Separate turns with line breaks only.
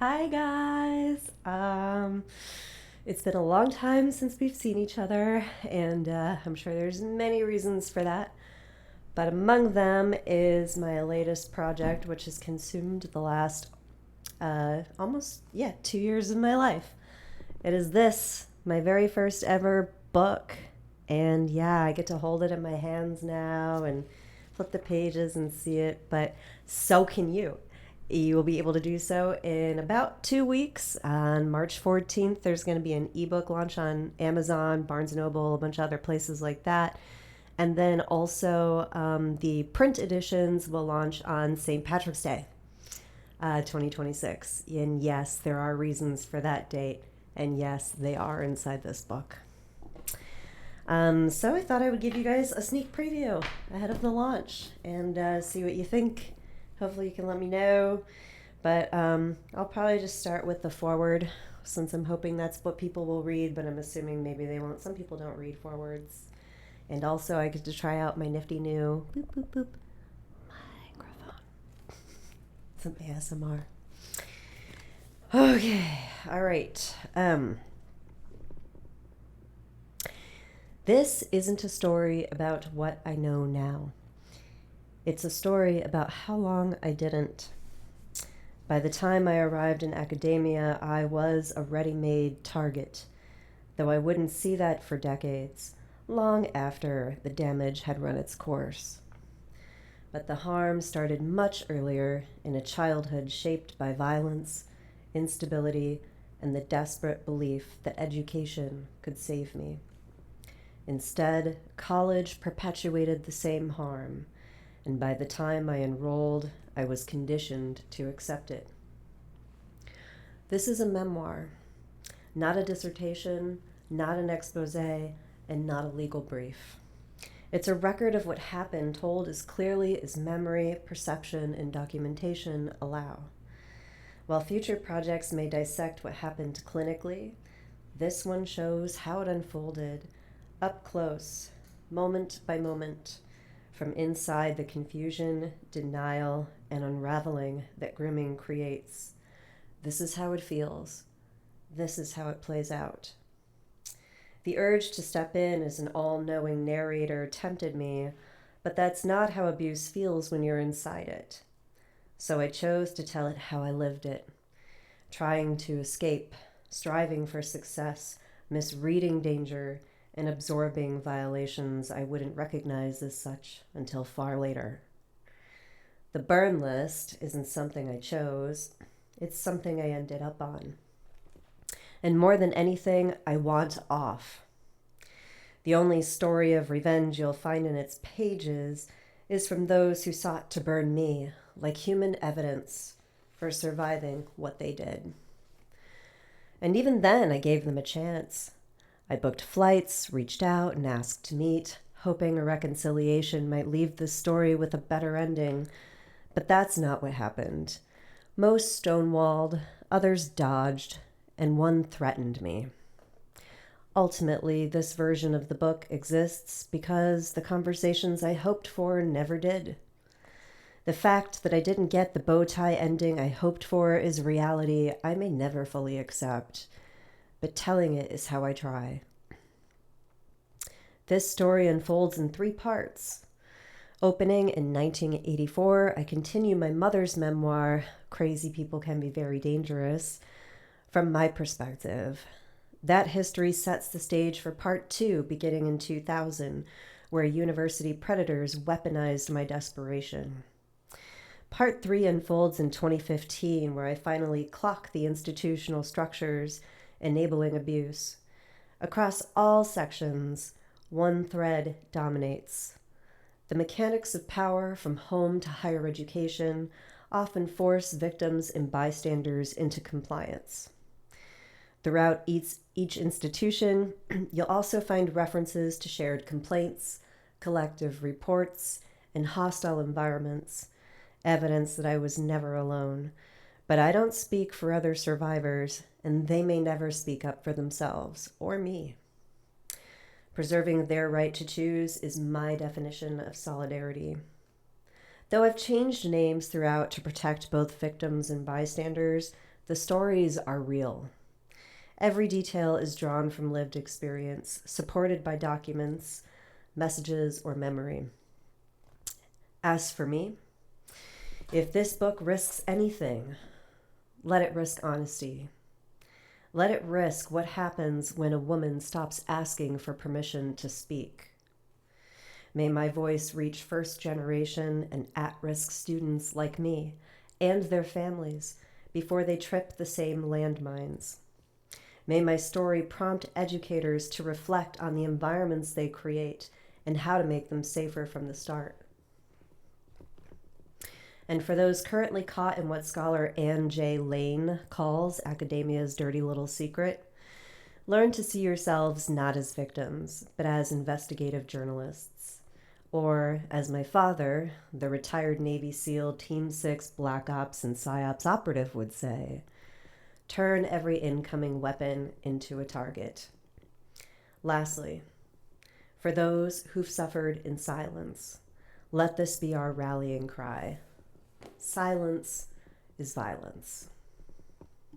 Hi guys. It's been a long time since we've seen each other, and I'm sure there's many reasons for that. But among them is my latest project, which has consumed the last almost 2 years of my life. It is this, my very first ever book, and I get to hold it in my hands now and flip the pages and see it. But so can you. You will be able to do so in about 2 weeks. On March 14th, there's going to be an ebook launch on Amazon, Barnes & Noble, a bunch of other places like that. And then also the print editions will launch on St. Patrick's Day, 2026. And yes, there are reasons for that date. And yes, they are inside this book. So I thought I would give you guys a sneak preview ahead of the launch and see what you think. Hopefully you can let me know. But I'll probably just start with the foreword, since I'm hoping that's what people will read, but I'm assuming maybe they won't. Some people don't read forewords. And also I get to try out my nifty new boop boop boop microphone. Some ASMR. Okay, all right. This isn't a story about what I know now. It's a story about how long I didn't. By the time I arrived in academia, I was a ready-made target, though I wouldn't see that for decades, long after the damage had run its course. But the harm started much earlier, in a childhood shaped by violence, instability, and the desperate belief that education could save me. Instead, college perpetuated the same harm, and by the time I enrolled, I was conditioned to accept it. This is a memoir, not a dissertation, not an expose, and not a legal brief. It's a record of what happened, told as clearly as memory, perception, and documentation allow. While future projects may dissect what happened clinically, this one shows how it unfolded, up close, moment by moment, from inside the confusion, denial, and unraveling that grooming creates. This is how it feels. This is how it plays out. The urge to step in as an all-knowing narrator tempted me, but that's not how abuse feels when you're inside it. So I chose to tell it how I lived it, trying to escape, striving for success, misreading danger, and absorbing violations I wouldn't recognize as such until far later. The burn list isn't something I chose, it's something I ended up on. And more than anything, I want off. The only story of revenge you'll find in its pages is from those who sought to burn me, like human evidence for surviving what they did. And even then, I gave them a chance. I booked flights, reached out, and asked to meet, hoping a reconciliation might leave the story with a better ending. But that's not what happened. Most stonewalled, others dodged, and one threatened me. Ultimately, this version of the book exists because the conversations I hoped for never did. The fact that I didn't get the bow tie ending I hoped for is reality I may never fully accept, but telling it is how I try. This story unfolds in 3 parts. Opening in 1984, I continue my mother's memoir, Crazy People Can Be Very Dangerous, from my perspective. That history sets the stage for part 2, beginning in 2000, where university predators weaponized my desperation. Part 3 unfolds in 2015, where I finally clock the institutional structures enabling abuse. Across all sections, one thread dominates. The mechanics of power, from home to higher education, often force victims and bystanders into compliance. Throughout each institution, you'll also find references to shared complaints, collective reports, and hostile environments, evidence that I was never alone. But I don't speak for other survivors, and they may never speak up for themselves or me. Preserving their right to choose is my definition of solidarity. Though I've changed names throughout to protect both victims and bystanders, The stories are real. Every detail is drawn from lived experience, supported by documents, messages, or memory. As for me, if this book risks anything, let it risk honesty. Let it risk what happens when a woman stops asking for permission to speak. May my voice reach first generation and at-risk students like me and their families before they trip the same landmines. May my story prompt educators to reflect on the environments they create and how to make them safer from the start. And for those currently caught in what scholar Anne J. Lane calls academia's dirty little secret, learn to see yourselves not as victims, but as investigative journalists. Or, as my father, the retired Navy SEAL Team 6 Black Ops and PSYOPs operative would say, turn every incoming weapon into a target. Lastly, for those who've suffered in silence, let this be our rallying cry. Silence is violence.